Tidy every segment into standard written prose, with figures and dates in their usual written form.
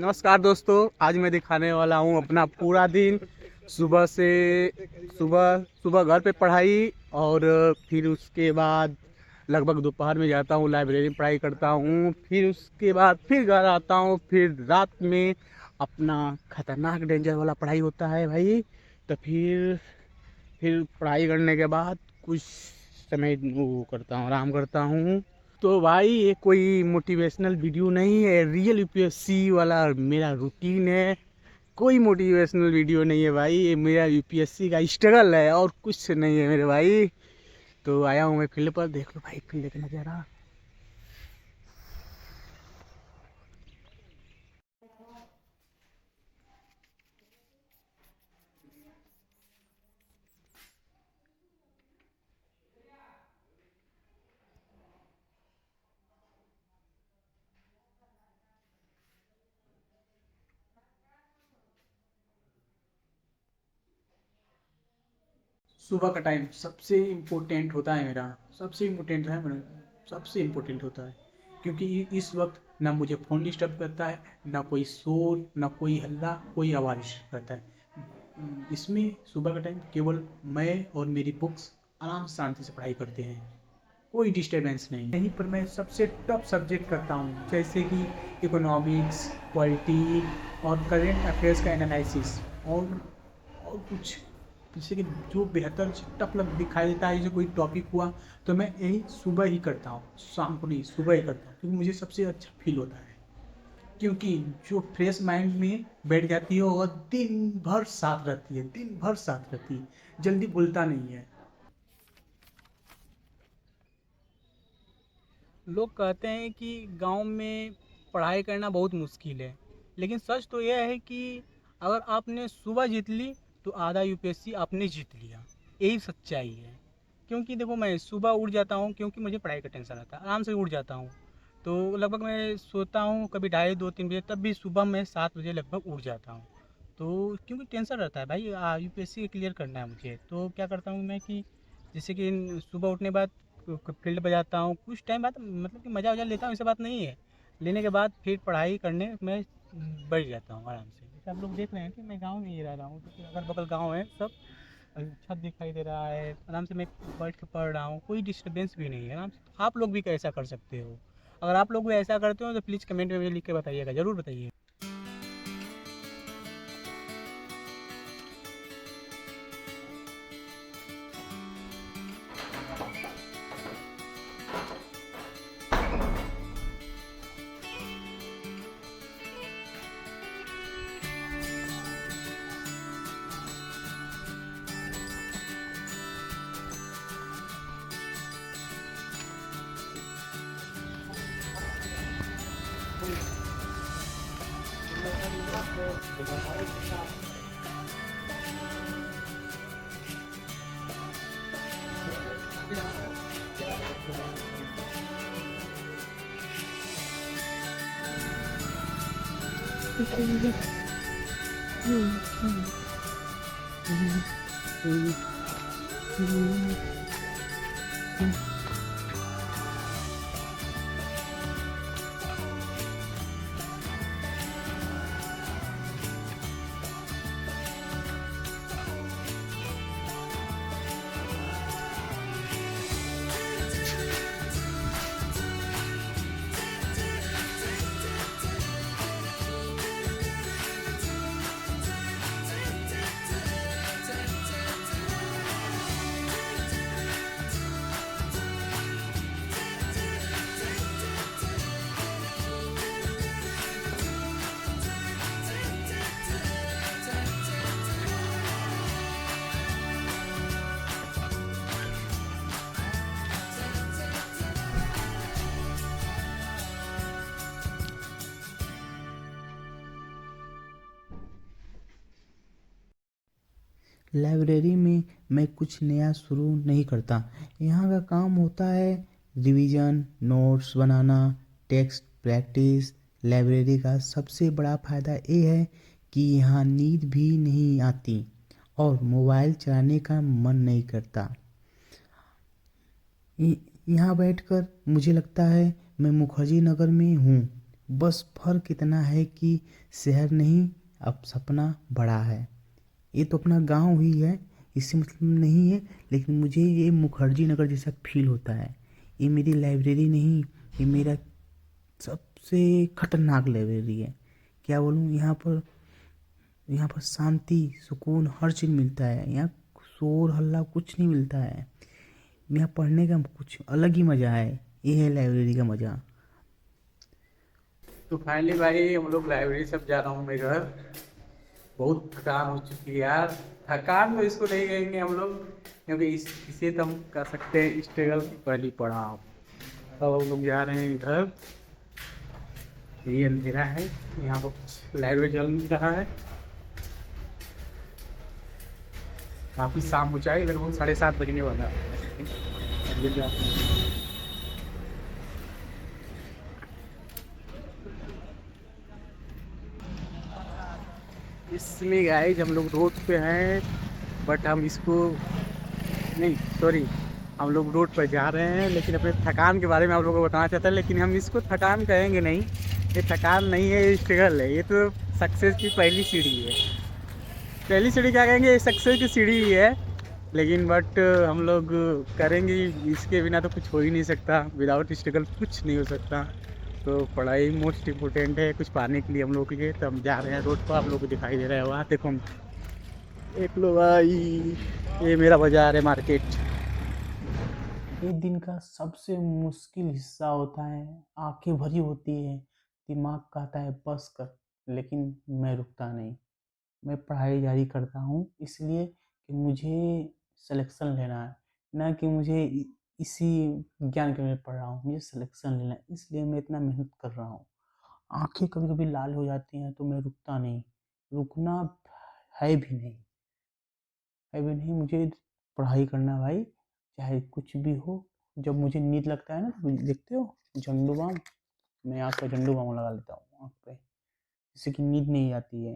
नमस्कार दोस्तों, आज मैं दिखाने वाला हूँ अपना पूरा दिन। सुबह से सुबह सुबह घर पे पढ़ाई, और फिर उसके बाद लगभग दोपहर में जाता हूँ लाइब्रेरी में पढ़ाई करता हूँ। फिर उसके बाद फिर घर आता हूँ। फिर रात में अपना खतरनाक डेंजर वाला पढ़ाई होता है भाई। तो फिर पढ़ाई करने के बाद कुछ समय वो करता हूँ, आराम करता हूँ। तो भाई ये कोई मोटिवेशनल वीडियो नहीं है, रियल यूपीएससी वाला मेरा रूटीन है। कोई मोटिवेशनल वीडियो नहीं है भाई, ये मेरा यूपीएससी का स्ट्रगल है और कुछ नहीं है मेरे भाई। तो आया हूँ मैं फील्ड पर, देख लो भाई फील्ड का नज़ारा। सुबह का टाइम सबसे इम्पोर्टेंट होता है मेरा, सबसे इम्पोर्टेंट है मेरा, सबसे इम्पोर्टेंट होता है। क्योंकि इस वक्त ना मुझे फ़ोन डिस्टर्ब करता है, ना कोई शोर, ना कोई हल्ला, कोई आवाज़ करता है। इसमें सुबह का टाइम केवल मैं और मेरी बुक्स आराम से शांति से पढ़ाई करते हैं, कोई डिस्टर्बेंस नहीं। यहीं पर मैं सबसे टफ सब्जेक्ट करता हूँ, जैसे कि इकोनॉमिक्स, पॉलिटी और करेंट अफेयर्स का एनालिसिस, और कुछ जैसे कि जो बेहतर टफ लग दिखाई देता है। जैसे कोई टॉपिक हुआ तो मैं यही सुबह ही करता हूँ, शाम को नहीं, सुबह ही करता हूँ, क्योंकि मुझे सबसे अच्छा फील होता है। क्योंकि जो फ्रेश माइंड में बैठ जाती है और दिन भर साथ रहती है, दिन भर साथ रहती है, जल्दी भूलता नहीं है। लोग कहते हैं कि गांव में पढ़ाई करना बहुत मुश्किल है, लेकिन सच तो यह है कि अगर आपने सुबह जीत ली तो आधा यूपीएससी आपने जीत लिया। यही सच्चाई है। क्योंकि देखो, मैं सुबह उठ जाता हूँ, क्योंकि मुझे पढ़ाई का टेंशन रहता है, आराम से उठ जाता हूँ। तो लगभग मैं सोता हूँ कभी 2:30-2-3 बजे, तब भी सुबह मैं 7 बजे लगभग उठ जाता हूँ। तो क्योंकि टेंशन रहता है भाई, यूपीएससी क्लियर करना है मुझे, तो क्या करता हूँ मैं कि जैसे कि सुबह उठने के बाद फील्ड पर जाता हूँ, कुछ टाइम बाद मतलब कि मज़ा वज़ा लेता हूँ, ऐसा बात नहीं है। लेने के बाद फिर पढ़ाई करने में बैठ जाता हूँ आराम से। जैसे आप लोग देख रहे हैं कि मैं गांव में ही रह रहा हूँ, तो अगल बगल गांव है सब, छत दिखाई दे रहा है, आराम से मैं बैठ के पढ़ रहा हूँ, कोई डिस्टर्बेंस भी नहीं है, आराम से। तो आप लोग भी कैसा कर सकते हो? अगर आप लोग भी ऐसा करते हो तो प्लीज़ कमेंट में मुझे लिख के बताइएगा, ज़रूर बताइए। लाइब्रेरी में मैं कुछ नया शुरू नहीं करता। यहाँ का काम होता है रिवीजन, नोट्स बनाना, टेक्स्ट प्रैक्टिस। लाइब्रेरी का सबसे बड़ा फ़ायदा ये है कि यहाँ नींद भी नहीं आती और मोबाइल चलाने का मन नहीं करता। यहाँ बैठकर मुझे लगता है मैं मुखर्जी नगर में हूँ, बस फ़र्क इतना है कि शहर नहीं, अब सपना बड़ा है। ये तो अपना गांव ही है, इससे मतलब नहीं है, लेकिन मुझे ये मुखर्जी नगर जैसा फील होता है। ये मेरी लाइब्रेरी नहीं, ये मेरा सबसे खतरनाक लाइब्रेरी है। क्या बोलूँ, यहाँ पर शांति, सुकून, हर चीज़ मिलता है। यहाँ शोर हल्ला कुछ नहीं मिलता है। यहाँ पढ़ने का कुछ अलग ही मज़ा है। ये है लाइब्रेरी का मज़ा। तो फाइनली भाई हम लोग लाइब्रेरी सब जा रहा हूँ मैं घर। बहुत थकान हो चुकी है यार। थकान तो इसको नहीं कहेंगे हम लोग, क्योंकि इसे तो हम कर सकते हैं स्ट्रगल पहली पड़ाव। अब हम लोग जा रहे हैं घर। ये अंधेरा है, यहाँ पर कुछ लाइट जल नहीं रहा है। काफी शाम हो जाए, लगभग 7:30 बजने वाला है। अब ये जाते हैं। इसमें गाइस हम लोग रोड पे हैं, बट हम इसको नहीं, सॉरी, हम लोग रोड पर जा रहे हैं, लेकिन अपने थकान के बारे में आप लोगों को बताना चाहता है। लेकिन हम इसको थकान कहेंगे नहीं, ये थकान नहीं है, ये स्ट्रगल है। ये तो सक्सेस की पहली सीढ़ी है। पहली सीढ़ी क्या कहेंगे, ये सक्सेस की सीढ़ी ही है। लेकिन बट हम लोग करेंगे, इसके बिना तो कुछ हो ही नहीं सकता। विदाउट स्ट्रगल कुछ नहीं हो सकता। तो पढ़ाई मोस्ट इम्पोर्टेंट है कुछ पाने के लिए हम लोग के लिए। तो हम जा रहे हैं रोड पर, आप लोग को दिखाई दे रहा है वहाँ देखो। हम देख लो भाई, ये मेरा बाजार है, मार्केट। ये दिन का सबसे मुश्किल हिस्सा होता है। आंखें भरी होती है, दिमाग कहता है बस कर, लेकिन मैं रुकता नहीं। मैं पढ़ाई जारी करता हूँ, इसलिए कि मुझे सिलेक्शन लेना है, ना कि मुझे इसी ज्ञान के लिए पढ़ रहा हूँ। मुझे सिलेक्शन लेना है, इसलिए मैं इतना मेहनत कर रहा हूँ। आंखें कभी कभी लाल हो जाती हैं, तो मैं रुकता नहीं। रुकना है भी नहीं, है भी नहीं। मुझे पढ़ाई करना है भाई, चाहे कुछ भी हो। जब मुझे नींद लगता है ना, तो देखते हो झंडू बाम, मैं आँख पे झंडू बाम लगा लेता हूँ आँख पे, जिससे कि नींद नहीं आती है।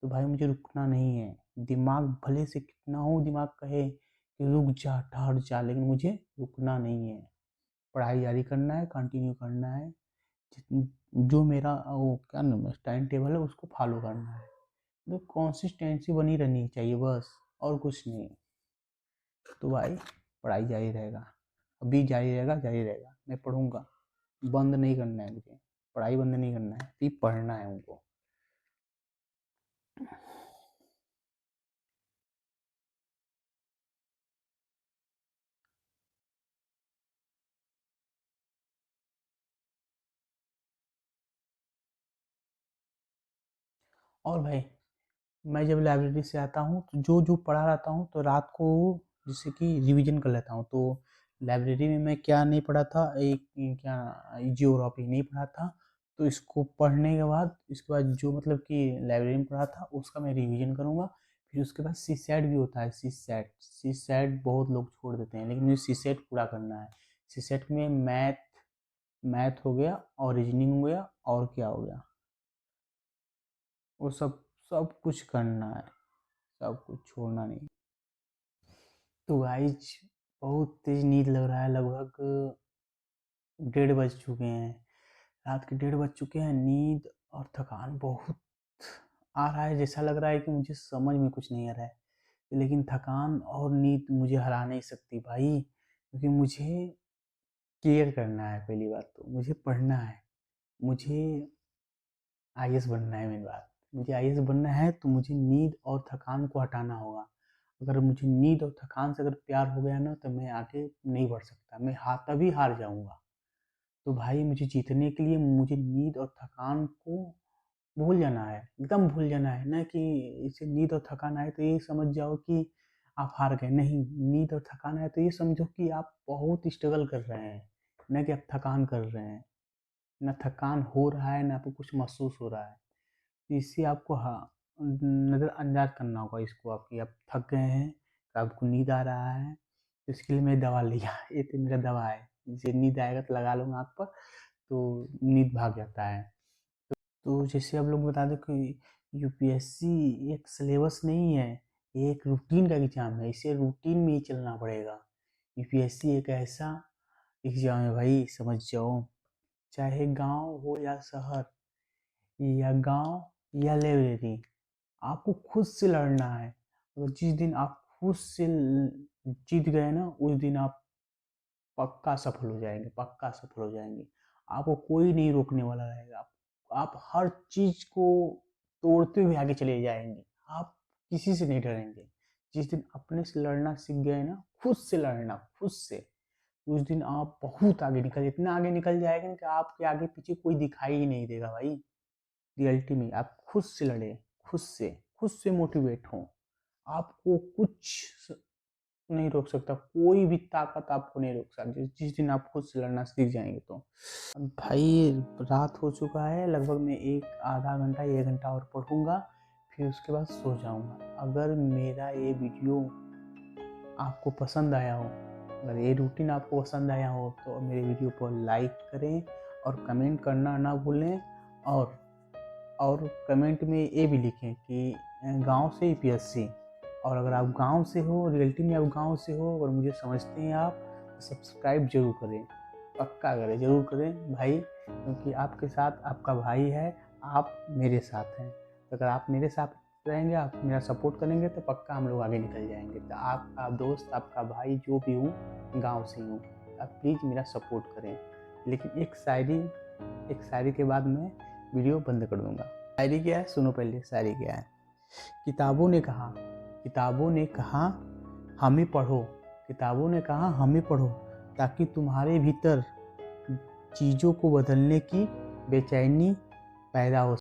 तो भाई मुझे रुकना नहीं है। दिमाग भले से कितना हो, दिमाग कहे कि रुक जा, ठहर जा, लेकिन मुझे रुकना नहीं है। पढ़ाई जारी करना है, कंटिन्यू करना है। जो मेरा वो क्या नाम है, टाइम टेबल है, उसको फॉलो करना है। तो कंसिस्टेंसी बनी रहनी चाहिए बस, और कुछ नहीं। तो भाई पढ़ाई जारी रहेगा, अभी जारी रहेगा, जारी रहेगा। मैं पढ़ूंगा, बंद नहीं करना है मुझे। पढ़ाई बंद नहीं करना है, सिर्फ पढ़ना है हमको। और भाई मैं जब लाइब्रेरी से आता हूँ, तो जो जो पढ़ा रहता हूँ, तो रात को जैसे कि रिवीजन कर लेता हूँ। तो लाइब्रेरी में मैं क्या नहीं पढ़ा था, एक क्या जियोग्राफी नहीं पढ़ा था, तो इसको पढ़ने के बाद, इसके बाद जो मतलब कि लाइब्रेरी में पढ़ा था उसका मैं रिवीजन करूँगा। फिर उसके बाद सी सेट भी होता है। सी सेट बहुत लोग छोड़ देते हैं, लेकिन मुझे सी सेट पूरा करना है। सी सेट में मैथ हो गया, और रीजनिंग हो गया, और क्या हो गया, वो सब सब कुछ करना है, सब कुछ छोड़ना नहीं। तो गाइज बहुत तेज नींद लग रहा है, लगभग 1:30 बज चुके हैं। रात के 1:30 बज चुके हैं। नींद और थकान बहुत आ रहा है, जैसा लग रहा है कि मुझे समझ में कुछ नहीं आ रहा है। लेकिन थकान और नींद मुझे हरा नहीं सकती भाई, क्योंकि मुझे क्लियर करना है। पहली बात तो मुझे पढ़ना है, मुझे आईएएस बनना है। मेन बात, मुझे आईएएस बनना है, तो मुझे नींद और थकान को हटाना होगा। अगर मुझे नींद और थकान से अगर प्यार हो गया ना, तो मैं आगे नहीं बढ़ सकता, मैं तभी हार जाऊंगा। तो भाई मुझे जीतने के लिए मुझे नींद और थकान को भूल जाना है, एकदम भूल जाना है। ना कि इसे नींद और थकान आए तो ये समझ जाओ कि आप हार गए, नहीं। नींद और थकान आए तो ये समझो कि आप बहुत स्ट्रगल कर रहे हैं, न कि आप थकान कर रहे हैं। ना थकान हो रहा है, ना आपको कुछ महसूस हो रहा है। तो इससे आपको नज़रअंदाज करना होगा इसको, आपकी आप थक गए हैं, आपको नींद आ रहा है, तो इसके लिए मैं दवा लिया। ये तो मेरा दवा है, जैसे नींद आएगा तो लगा लूँगा आँख पर, तो नींद भाग जाता है। तो जैसे आप लोग बता दें कि यूपीएससी एक सिलेबस नहीं है, ये एक रूटीन का एग्ज़ाम है। इसे रूटीन में ही चलना पड़ेगा। यूपीएससी एक ऐसा एग्ज़ाम है भाई, समझ जाओ। चाहे गांव हो या शहर या गांव या लाइब्रेरी, आपको खुद से लड़ना है। अगर जिस दिन आप खुद से जीत गए ना, उस दिन आप पक्का सफल हो जाएंगे, पक्का सफल हो जाएंगे। आपको कोई नहीं रोकने वाला रहेगा। आप हर चीज को तोड़ते हुए आगे चले जाएंगे। आप किसी से नहीं डरेंगे। जिस दिन अपने से लड़ना सीख गए ना, खुद से लड़ना, खुद से, उस दिन आप बहुत आगे निकल, इतना आगे निकल जाएगा ना कि आपके आगे पीछे कोई दिखाई ही नहीं देगा भाई। रियलिटी में आप खुद से लड़े, खुद से मोटिवेट हो। आपको कुछ नहीं रोक सकता, कोई भी ताकत आपको नहीं रोक सकती जिस दिन आप खुद से लड़ना सीख जाएंगे तो। भाई रात हो चुका है, लगभग मैं आधा घंटा 1 घंटा और पढ़ूंगा, फिर उसके बाद सो जाऊंगा। अगर मेरा ये वीडियो आपको पसंद आया हो, अगर ये रूटीन आपको पसंद आया हो तो मेरे वीडियो को लाइक करें और कमेंट करना ना भूलें। और कमेंट में ये भी लिखें कि गांव से यूपीएससी। और अगर आप गांव से हो, रियलिटी में आप गांव से हो, अगर मुझे समझते हैं आप, तो सब्सक्राइब जरूर करें, पक्का करें, ज़रूर करें भाई, क्योंकि आपके साथ आपका भाई है, आप मेरे साथ हैं। तो अगर आप मेरे साथ रहेंगे, आप मेरा सपोर्ट करेंगे, तो पक्का हम लोग आगे निकल जाएंगे। तो आपका दोस्त, आपका भाई जो भी हूँ, गांव से हूँ, आप प्लीज़ मेरा सपोर्ट करें। लेकिन एक शायरी के बाद मैं वीडियो बंद कर दूंगा। शायरी क्या है, सुनो पहले शायरी क्या है। किताबों ने कहा हमें पढ़ो, किताबों ने कहा हमें पढ़ो, ताकि तुम्हारे भीतर चीज़ों को बदलने की बेचैनी पैदा हो